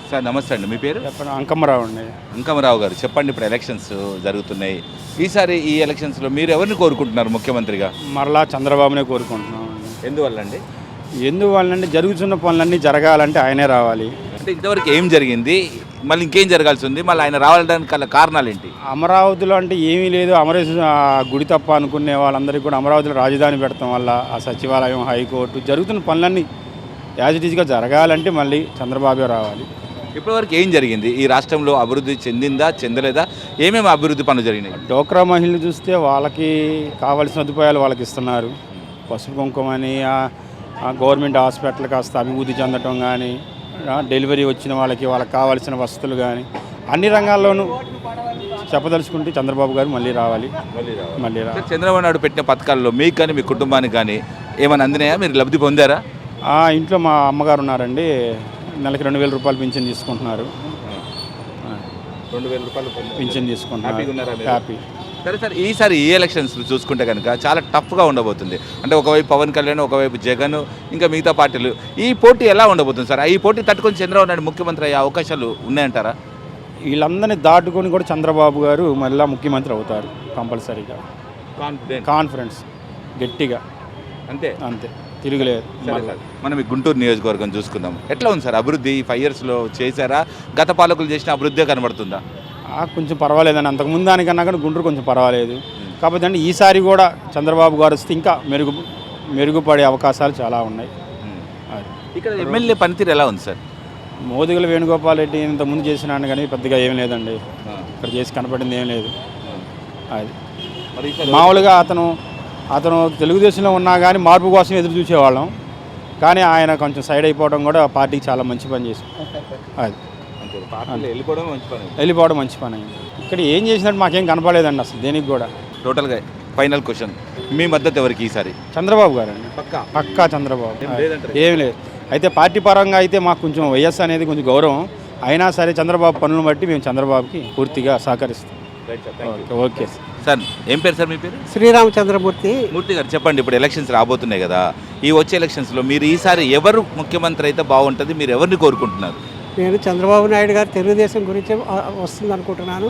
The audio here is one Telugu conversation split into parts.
సార్ నమస్తే అండి, మీ పేరు? చెప్పండి. అంకమ్మరావు అండి. అంకమరావు గారు చెప్పండి, ఇప్పుడు ఎలక్షన్స్ జరుగుతున్నాయి. ఈసారి ఈ ఎలక్షన్స్లో మీరు ఎవరిని కోరుకుంటున్నారు ముఖ్యమంత్రిగా? మరలా చంద్రబాబునే కోరుకుంటున్నాం. ఎందువల్ల అండి? ఎందువల్లంటే జరుగుతున్న పనులన్నీ జరగాలంటే ఆయనే రావాలి. అంటే ఇంతవరకు ఏం జరిగింది, మళ్ళీ ఇంకేం జరగాల్సి ఉంది, మళ్ళీ ఆయన రావడానికి గల కారణాలు ఏంటి? అమరావతిలో అంటే ఏమీ లేదు. అమరేశ్వర గుడి తప్ప అనుకునే వాళ్ళందరికీ కూడా అమరావతిలో రాజధాని పెడతాం వల్ల ఆ సచివాలయం, హైకోర్టు జరుగుతున్న పనులన్నీ యాజ్ ఇట్ ఈజ్గా జరగాలంటే మళ్ళీ చంద్రబాబే రావాలి. ఇప్పటివరకు ఏం జరిగింది? ఈ రాష్ట్రంలో అభివృద్ధి చెందిందా, చెందలేదా? ఏమేమి అభివృద్ధి పనులు జరిగినాయి? డోక్రా మహిళలు చూస్తే వాళ్ళకి కావాల్సిన సదుపాయాలు వాళ్ళకి ఇస్తున్నారు. పసుపు కుంకుమని, గవర్నమెంట్ హాస్పిటల్ కాస్త అభివృద్ధి చెందటం కానీ, డెలివరీ వచ్చిన వాళ్ళకి కావాల్సిన వసతులు కానీ అన్ని రంగాల్లోనూ చెప్పదలుచుకుంటే చంద్రబాబు గారు మళ్ళీ రావాలి. చంద్రబాబు నాయుడు పెట్టిన పథకాల్లో మీకు కానీ మీ కుటుంబానికి కానీ ఏమైనా అందినాయా? మీరు లబ్ధి పొందారా? ఇంట్లో మా అమ్మగారు ఉన్నారండి. నెలకి 2,000 రూపాయలు పింఛన్ తీసుకుంటున్నారు. 2,000 రూపాయలు పింఛన్ తీసుకుంటున్నారు. హ్యాపీ. సరే సార్, ఈసారి ఈ ఎలక్షన్స్ చూసుకుంటే కనుక చాలా టఫ్గా ఉండబోతుంది. అంటే ఒకవైపు పవన్ కళ్యాణ్, ఒకవైపు జగన్, ఇంకా మిగతా పార్టీలు. ఈ పోటీ ఎలా ఉండబోతుంది సార్? ఈ పోటీ తట్టుకొని చంద్రబాబు నాయుడు ముఖ్యమంత్రి అయ్యే అవకాశాలు ఉన్నాయంటారా? వీళ్ళందరినీ దాటుకొని కూడా చంద్రబాబు గారు మళ్ళీ ముఖ్యమంత్రి అవుతారు కంపల్సరీగా. కాన్ఫిడెన్స్ గట్టిగా, అంతే తిరుగులేదు. మనం ఈ గుంటూరు నియోజకవర్గం చూసుకుందాం. ఎట్లా ఉంది సార్ అభివృద్ధి? 5 yearsలో చేశారా? గత పాలకులు చేసిన అభివృద్ధి కనబడుతుందా? కొంచెం పర్వాలేదండి. అంతకుముందు దానికన్నా కానీ గుంటూరు కొంచెం పర్వాలేదు. కాకపోతే అంటే ఈసారి కూడా చంద్రబాబు గారు వస్తే ఇంకా మెరుగుపడే అవకాశాలు చాలా ఉన్నాయి. ఇక్కడ ఎమ్మెల్యే పనితీరు ఎలా ఉంది సార్? మోదుగుల వేణుగోపాల్ రెడ్డి ఇంతకుముందు చేసినాను కానీ పెద్దగా ఏం లేదండి. ఇక్కడ చేసి కనపడింది ఏం లేదు. అది మామూలుగా అతను తెలుగుదేశంలో ఉన్నా కానీ మార్పు కోసం ఎదురు చూసేవాళ్ళం. కానీ ఆయన కొంచెం సైడ్ అయిపోవడం కూడా పార్టీకి చాలా మంచి పని చేసి అది వెళ్ళిపోవడం మంచి పని అయింది. ఇక్కడ ఏం చేసినట్టు మాకేం కనపడలేదండి అసలు దేనికి కూడా. టోటల్గా ఫైనల్ క్వశ్చన్, మీ మద్దతు ఎవరికి ఈసారి? చంద్రబాబు గారు అండి. పక్కా చంద్రబాబు. ఏం లేదు. అయితే పార్టీ పరంగా అయితే మాకు కొంచెం వైఎస్ అనేది కొంచెం గౌరవం అయినా సరే చంద్రబాబు పనులను బట్టి మేము చంద్రబాబుకి పూర్తిగా సహకరిస్తాం. ఓకే సార్, ఏం పేరు సార్ మీ పేరు? శ్రీరామచంద్రమూర్తి. మూర్తి గారు చెప్పండి, ఇప్పుడు ఎలక్షన్స్ రాబోతున్నాయి కదా, ఈ వచ్చే ఎలక్షన్స్లో మీరు ఈసారి ఎవరు ముఖ్యమంత్రి అయితే బాగుంటుంది, మీరు ఎవరిని కోరుకుంటున్నారు? నేను చంద్రబాబు నాయుడు గారు తెలుగుదేశం గురించి వస్తుంది అనుకుంటున్నాను.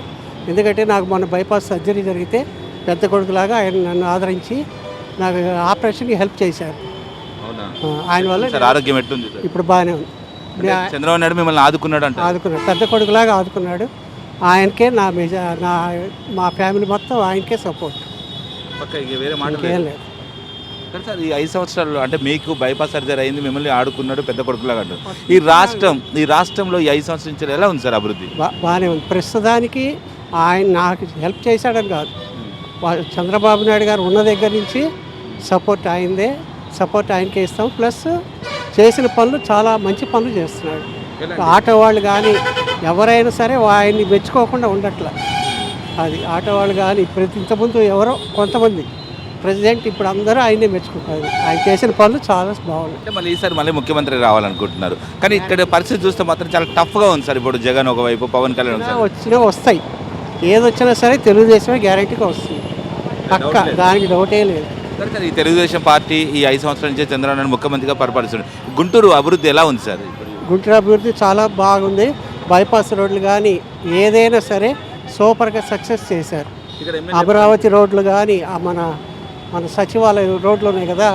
ఎందుకంటే నాకు మొన్న బైపాస్ సర్జరీ జరిగితే పెద్ద కొడుకులాగా ఆయన నన్ను ఆదరించి నాకు ఆపరేషన్కి హెల్ప్ చేశారు. ఆయన వల్ల ఆరోగ్యం ఎట్లుంది? ఇప్పుడు బాగానే ఉంది. చంద్రబాబు నాయుడు మిమ్మల్ని ఆదుకున్నాడు. పెద్ద కొడుకులాగా ఆదుకున్నాడు. ఆయనకే మా ఫ్యామిలీ మొత్తం ఆయనకే సపోర్ట్. ఏం లేదు సార్, ఈ 5 సంవత్సరాలు అంటే మీకు బైపాస్ సర్జరీ అయింది, మిమ్మల్ని ఆడుకున్నాడు, పెద్ద కొడుకులాగా అంటారు. ఈ రాష్ట్రంలో ఈ 5 సంవత్సరాల నుంచి ఎలా ఉంది సార్ అభివృద్ధి? బాగానే ఉంది. ప్రస్తుతానికి ఆయన నాకు హెల్ప్ చేశాడని కాదు, చంద్రబాబు నాయుడు గారు ఉన్న దగ్గర నుంచి సపోర్ట్ ఆయనకే ఇస్తాం. ప్లస్ చేసిన పనులు చాలా మంచి పనులు చేస్తున్నాడు. ఆటో వాళ్ళు కానీ ఎవరైనా సరే ఆయన్ని మెచ్చుకోకుండా ఉండట్ల. అది ఆటో వాళ్ళు కానీ ఇంతకుముందు ఎవరో కొంతమంది ప్రెసిడెంట్, ఇప్పుడు అందరూ ఆయనే మెచ్చుకుంటారు. ఆయన చేసిన పనులు చాలా బాగున్నాయి. అంటే మళ్ళీ ఈసారి మళ్ళీ ముఖ్యమంత్రి రావాలనుకుంటున్నారు. కానీ ఇక్కడ పరిస్థితి చూస్తే మాత్రం చాలా టఫ్గా ఉంది సార్. ఇప్పుడు జగన్ ఒకవైపు, పవన్ కళ్యాణ్ వస్తాయి. ఏది వచ్చినా సరే తెలుగుదేశమే గ్యారంటీగా వస్తుంది. పక్క, దానికి డౌటే లేదు. ఈ తెలుగుదేశం పార్టీ ఈ 5 సంవత్సరాల నుంచి చంద్రబాబు నాయుడు ముఖ్యమంత్రిగా పరిపాలిస్తుంది. గుంటూరు అభివృద్ధి ఎలా ఉంది సార్? గుంటూరు అభివృద్ధి చాలా బాగుంది. బైపాస్ రోడ్లు కానీ ఏదైనా సరే సూపర్గా సక్సెస్ చేశారు. అమరావతి రోడ్లు కానీ మన సచివాలయం రోడ్లు ఉన్నాయి కదా,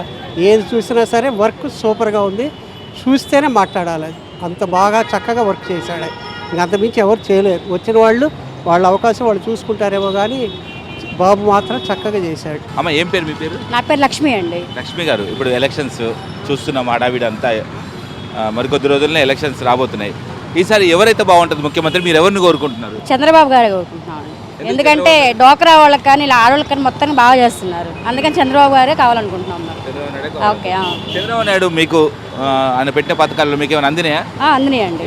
ఏది చూసినా సరే వర్క్ సూపర్గా ఉంది. చూస్తేనే మాట్లాడాలి. అంత బాగా చక్కగా వర్క్ చేశాడు. ఇంకంతమించి ఎవరు చేయలేరు. వచ్చిన వాళ్ళ అవకాశం వాళ్ళు చూసుకుంటారేమో కానీ బాబు మాత్రం చక్కగా చేశాడు. అమ్మ, ఏం పేరు మీ పేరు? నా పేరు లక్ష్మి అండి. లక్ష్మి గారు, ఇప్పుడు ఎలక్షన్స్ చూస్తున్నాం, ఆడావిడ అంతా. మరికొద్ది రోజుల్లోనే ఎలక్షన్స్ రాబోతున్నాయి. ఈసారి ఎవరైతే బాగుంటుంది ముఖ్యమంత్రి, మీరు ఎవరిని కోరుకుంటున్నారు? చంద్రబాబు గారు కోరుకుంటున్నాను. ఎందుకంటే డోక్రా వాళ్ళకి కానీ ఇలా ఆడవాళ్ళకి కానీ మొత్తాన్ని బాగా చేస్తున్నారు. అందుకని చంద్రబాబు గారే కావాలనుకుంటున్నాం. ఓకే. చంద్రబాబు నాయుడు మీకు ఆయన పెట్టిన పథకాల్లో మీకు ఏమైనా అందినాయా? అందినాయండి.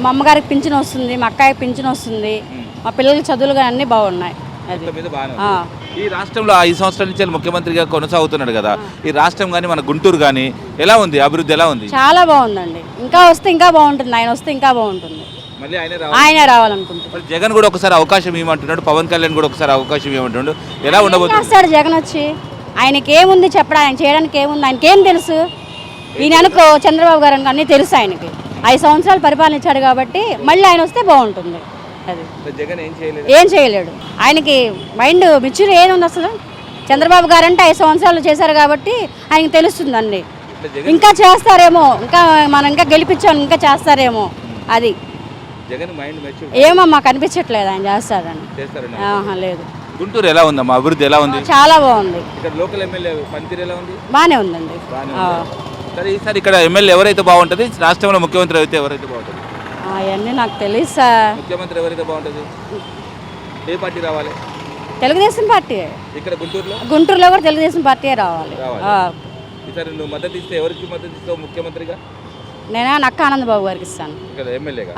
మా అమ్మగారికి పింఛన్ వస్తుంది, మా అక్కయ్యకి పింఛన్ వస్తుంది, మా పిల్లలకి చదువులు కానీ అన్నీ బాగున్నాయి. ఈ రాష్ట్రంలో 5 సంవత్సరాల నుంచి ముఖ్యమంత్రిగా కొనసాగుతున్నాడు కదా, ఈ రాష్ట్రం కానీ మన గుంటూరు కానీ ఎలా ఉంది? అభివృద్ధి ఎలా ఉంది? చాలా బాగుందండి. ఇంకా వస్తే ఇంకా బాగుంటుంది. ఆయన వస్తే ఇంకా బాగుంటుంది. ఆయన రావాలనుకుంటున్నాడు. జగన్ కూడా ఒకసారి అవకాశం ఇవ్వమంటున్నాడు, పవన్ కళ్యాణ్ కూడా ఒకసారి అవకాశం ఇవ్వమంటున్నాడు. ఎలా ఉండబోతుంది? జగన్ వచ్చి ఆయనకి ఏముంది చెప్పడం, ఆయన చేయడానికి ఏముంది, ఆయనకి ఏం తెలుసు? ఈయన అనుకో చంద్రబాబు గారు అనుకో అన్నీ తెలుసు ఆయనకి. 5 సంవత్సరాలు పరిపాలించాడు కాబట్టి మళ్ళీ ఆయన వస్తే బాగుంటుంది. అది జగన్ ఏం చేయలేదు. ఏం చేయలేడు. ఆయనకి మైండ్ మెచ్యూర్ ఏముంది అసలు. చంద్రబాబు గారు అంటే 5 సంవత్సరాలు చేశారు కాబట్టి ఆయనకి తెలుస్తుంది అండి. ఇంకా చేస్తారేమో, మనం ఇంకా గెలిపించాం, ఇంకా చేస్తారేమో. అది జగన్ మైండ్ మెచ్యూర్ ఏమో మాకు అనిపించట్లేదు ఆయన చేస్తారని. లేదు. గుంటూరు ఎలా ఉందమ్మా, అభివృద్ధి ఎలా ఉంది? చాలా బాగుంది. ఇక్కడ లోకల్ ఎమ్మెల్యే పనితీరు ఎలా ఉంది? బాగానే ఉందండి. సరే, ఈసారి ఇక్కడ ఎమ్మెల్యే ఎవరైతే బాగుంటుంది, రాష్ట్రంలో ముఖ్యమంత్రి అయితే ఎవరైతే బాగుంటుంది? అవన్నీ నాకు తెలియదు సార్. ముఖ్యమంత్రి ఎవరైతే బాగుంటుంది? ఏ పార్టీ రావాలి? తెలుగుదేశం పార్టీ. ఇక్కడ గుంటూరులో కూడా తెలుగుదేశం పార్టీ రావాలి. ఈసారి నువ్వు మద్దతు ఇస్తే ఎవరికి మద్దతు ఇస్తావు ముఖ్యమంత్రిగా? నేను నక్క ఆనందబాబు గారికి ఇస్తాను. ఇక్కడ ఎమ్మెల్యేగా,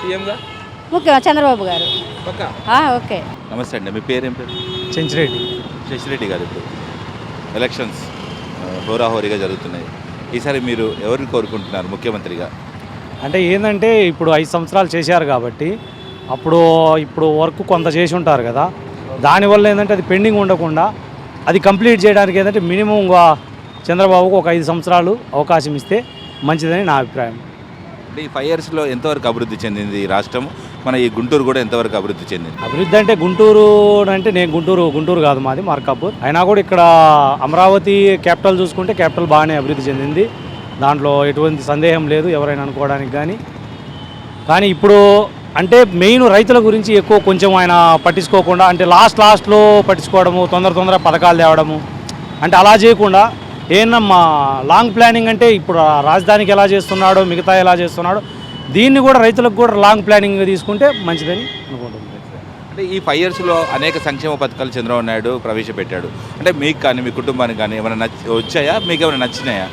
సీఎంగా చంద్రబాబు గారు. ఓకే. నమస్తే అండి, మీ పేరేం పేరు? చెంచిరెడ్డి. శశిరెడ్డి గారు, ఇప్పుడు ఎలక్షన్స్ హోరాహోరీగా జరుగుతున్నాయి. ఈసారి మీరు ఎవరిని కోరుకుంటున్నారు ముఖ్యమంత్రిగా? అంటే ఏంటంటే ఇప్పుడు 5 సంవత్సరాలు చేశారు కాబట్టి ఇప్పుడు వర్క్ కొంత చేసి ఉంటారు కదా, దానివల్ల ఏంటంటే అది పెండింగ్ ఉండకుండా అది కంప్లీట్ చేయడానికి ఏంటంటే మినిమం చంద్రబాబుకు ఒక 5 సంవత్సరాలు అవకాశం ఇస్తే మంచిదని నా అభిప్రాయం. అంటే ఈ 5 yearsలో ఎంతవరకు అభివృద్ధి చెందింది ఈ రాష్ట్రం? మన ఈ గుంటూరు కూడా ఎంతవరకు అభివృద్ధి చెందింది? అభివృద్ధి అంటే గుంటూరు అంటే నేను గుంటూరు కాదు, మాది మార్కాపూర్. అయినా కూడా ఇక్కడ అమరావతి క్యాపిటల్ చూసుకుంటే క్యాపిటల్ బాగానే అభివృద్ధి చెందింది, దాంట్లో ఎటువంటి సందేహం లేదు ఎవరైనా అనుకోవడానికి. కానీ ఇప్పుడు అంటే మెయిన్ రైతుల గురించి ఎక్కువ కొంచెం ఆయన పట్టించుకోకుండా, అంటే లాస్ట్లో పట్టించుకోవడము, తొందర పథకాలు తేవడము, అంటే అలా చేయకుండా ఏమన్నా లాంగ్ ప్లానింగ్ అంటే ఇప్పుడు రాజధానికి ఎలా చేస్తున్నాడో, మిగతా ఎలా చేస్తున్నాడో, దీన్ని కూడా రైతులకు కూడా లాంగ్ ప్లానింగ్ తీసుకుంటే మంచిదని అనుకుంటున్నాను. అంటే ఈ 5 yearsలో అనేక సంక్షేమ పథకాలు చంద్రబాబు నాయుడు ప్రవేశపెట్టాడు. అంటే మీకు కానీ మీ కుటుంబానికి కానీ ఏమైనా వచ్చాయా? మీకు ఏమైనా నచ్చినాయా?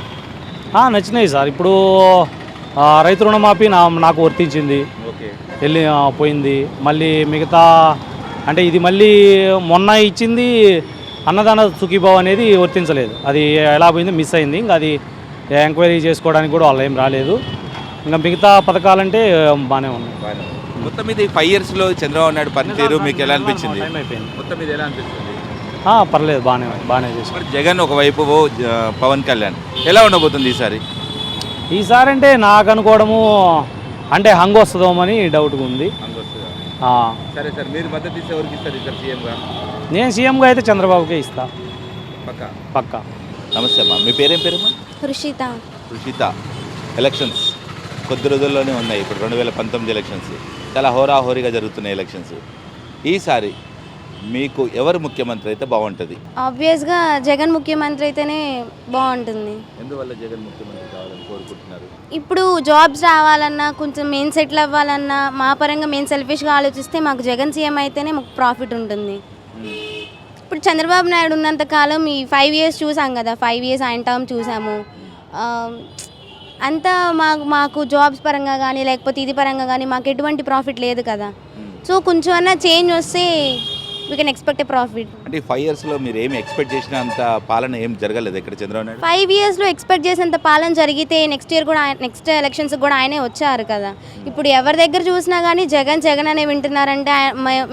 నచ్చినాయి సార్. ఇప్పుడు రైతు రుణమాఫీ నాకు వర్తించింది, పోయింది. మళ్ళీ మిగతా అంటే ఇది మళ్ళీ మొన్న ఇచ్చింది అన్నదాన సుఖీభావ్ అనేది వర్తించలేదు, అది ఎలా పోయిందో మిస్ అయింది. ఇంకా అది ఎంక్వైరీ చేసుకోవడానికి కూడా వాళ్ళు ఏం రాలేదు. ఇంకా మిగతా పథకాలంటే బాగానే ఉన్నాయి. మొత్తం మీద ఈ 5 yearsలో చంద్రబాబు నాయుడు పనితీరు మీకు ఎలా అనిపించింది? మొత్తం మీద ఎలా అనిపిస్తుంది? పర్లేదు, బాగానే చేశారు. జగన్ ఒకవైపు, పవన్ కళ్యాణ్ ఎలా ఉండబోతుంది ఈసారి అంటే నాకు అనుకోవడము అంటే హంగ్ వస్తుందేమని డౌట్గా ఉంది. సరే సార్, మీరు మద్దతు ఇస్తే ఎవరికి ఇస్తారు సార్ సీఎంగా? నేను సీఎంగా అయితే చంద్రబాబుకే ఇస్తా, పక్కా. నమస్తే అమ్మా, మీ పేరేం పేరమ్మా? రుషిత. ఎలక్షన్స్ కొద్ది రోజుల్లోనే ఉన్నాయి. ఇప్పుడు 2019 ఎలక్షన్స్ చాలా హోరాహోరీగా జరుగుతున్నాయి ఎలక్షన్స్. ఈసారి మీకు ఎవరు ముఖ్యమంత్రి అయితే బాగుంటుంది? ఆబ్వియస్గా జగన్ ముఖ్యమంత్రి అయితేనే బాగుంటుంది. ఎందువల్ల జగన్ ముఖ్యమంత్రి కావాలని కోరుకుంటున్నారు? ఇప్పుడు జాబ్స్ రావాలన్నా, కొంచెం మెయిన్ సెటిల్ అవ్వాలన్నా, మా పరంగా మెయిన్ సెల్ఫిష్గా ఆలోచిస్తే మాకు జగన్ సీఎం అయితేనే మాకు ప్రాఫిట్ ఉంటుంది. ఇప్పుడు చంద్రబాబు నాయుడు ఉన్నంత కాలం ఈ 5 years చూసాం కదా, 5 years ఆయన టర్మ్ చూసాము. అంతా మాకు జాబ్స్ పరంగా కానీ లేకపోతే ఇది పరంగా కానీ మాకు ఎటువంటి ప్రాఫిట్ లేదు కదా. సో కొంచెం అన్నా చేంజ్ వస్తే we can expect A profit. అంటే 5 yearsలో మీరు ఏమి ఎక్స్పెక్ట్ చేసినంత పాలన ఏం జరగలేదు ఇక్కడ చంద్రబాబు నాయుడు? 5 yearsలో ఎక్స్పెక్ట్ చేసేంత పాలన జరిగితే నెక్స్ట్ ఎలక్షన్స్ కూడా ఆయనే వచ్చారు కదా. ఇప్పుడు ఎవరి దగ్గర చూసినా కానీ జగన్ అనే వింటున్నారంటే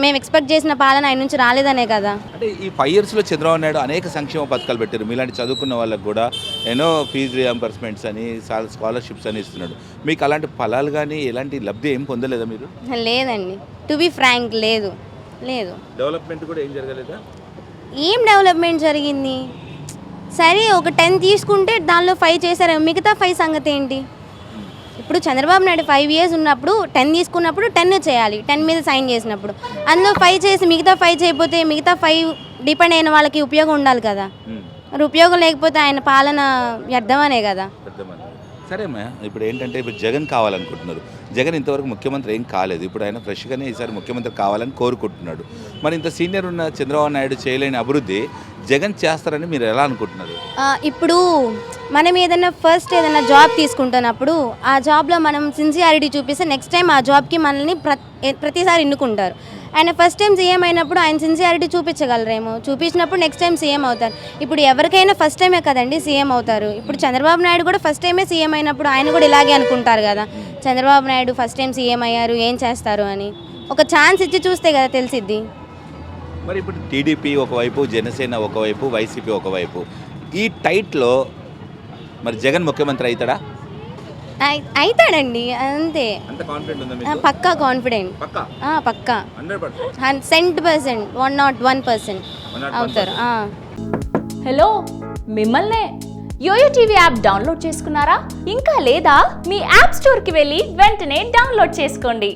మేము ఎక్స్పెక్ట్ చేసిన పాలన ఆయన నుంచి రాలేదనే కదా. అంటే ఈ 5 yearsలో చంద్రబాబు నాయుడు అనేక సంక్షేమ పథకాలు పెట్టారు. మీలాంటి చదువుకున్న వాళ్ళకు కూడా ఎన్నో ఫీజు రియంబర్స్మెంట్స్ అని, స్కాలర్షిప్స్ అని ఇస్తున్నాడు. మీకు అలాంటి ఫలాలు కానీ ఎలాంటి లబ్ధి ఏం పొందలేదా మీరు? లేదండి, టు బి ఫ్రాంక్ లేదు. డెవలప్మెంట్ కూడా ఏం జరగలేదా? ఏం డెవలప్మెంట్ జరిగింది? సరే, ఒక 10 తీసుకుంటే దానిలో 5 చేశారు, మిగతా 5 సంగతి ఏంటి? ఇప్పుడు చంద్రబాబు నాయుడు 5 years ఉన్నప్పుడు 10 తీసుకున్నప్పుడు 10 చేయాలి, 10 మీద సైన్ చేసినప్పుడు. అందులో 5 చేసి మిగతా 5 చేయకపోతే మిగతా 5 డిపెండ్ అయిన వాళ్ళకి ఉపయోగం ఉండాలి కదా. మరి ఉపయోగం లేకపోతే ఆయన పాలన వ్యర్థమనే కదా. సరే అమ్మా, ఇప్పుడు ఏంటంటే ఇప్పుడు జగన్ కావాలనుకుంటున్నారు. జగన్ ఇంతవరకు ముఖ్యమంత్రి ఏం కాలేదు. ఇప్పుడు ఆయన ఫ్రెష్గానే ఈసారి ముఖ్యమంత్రి కావాలని కోరుకుంటున్నాడు. మరి ఇంత సీనియర్ ఉన్న చంద్రబాబు నాయుడు చేయలేని అభివృద్ధి జగన్ చేస్తారని మీరు ఎలా అనుకుంటున్నారు? ఇప్పుడు మనం ఏదైనా జాబ్ తీసుకుంటున్నప్పుడు ఆ జాబ్లో మనం సిన్సియారిటీ చూపిస్తే నెక్స్ట్ టైం ఆ జాబ్కి మనల్ని ప్రతిసారి ఎన్నుకుంటారు. ఆయన ఫస్ట్ టైం సీఎం అయినప్పుడు ఆయన సిన్సియారిటీ చూపించగలరేమో, చూపించినప్పుడు నెక్స్ట్ టైం సీఎం అవుతారు. ఇప్పుడు ఎవరికైనా ఫస్ట్ టైమే కదండి సీఎం అవుతారు. ఇప్పుడు చంద్రబాబు నాయుడు కూడా ఫస్ట్ టైమే సీఎం అయినప్పుడు ఆయన కూడా ఇలాగే అనుకుంటారు కదా, Chandrababu Naidu first time CM అయ్యారు, ఏం చేస్తారు అని. ఒక ఛాన్స్ ఇచ్చి చూస్తే కదా తెలిసిద్ది. మరి ఇప్పుడు టీడీపీ ఒకవైపు, జనసేన ఒకవైపు, వైసీపీ ఒకవైపు, ఈ టైట్లో మరి జగన్ ముఖ్యమంత్రి అవుతాడా? అవుతాడండి అంతే. అంత కాన్ఫిడెంట్ ఉందా మీకు? పక్కా కాన్ఫిడెంట్. పక్కా పక్కా 100%. 100%, 101% అవుతారు. హలో, మిమ్మల్నే. యోయో టీవీ యాప్ డౌన్లోడ్ చేసుకున్నారా? ఇంకా లేదా? మీ యాప్ స్టోర్కి వెళ్ళి వెంటనే డౌన్లోడ్ చేసుకోండి.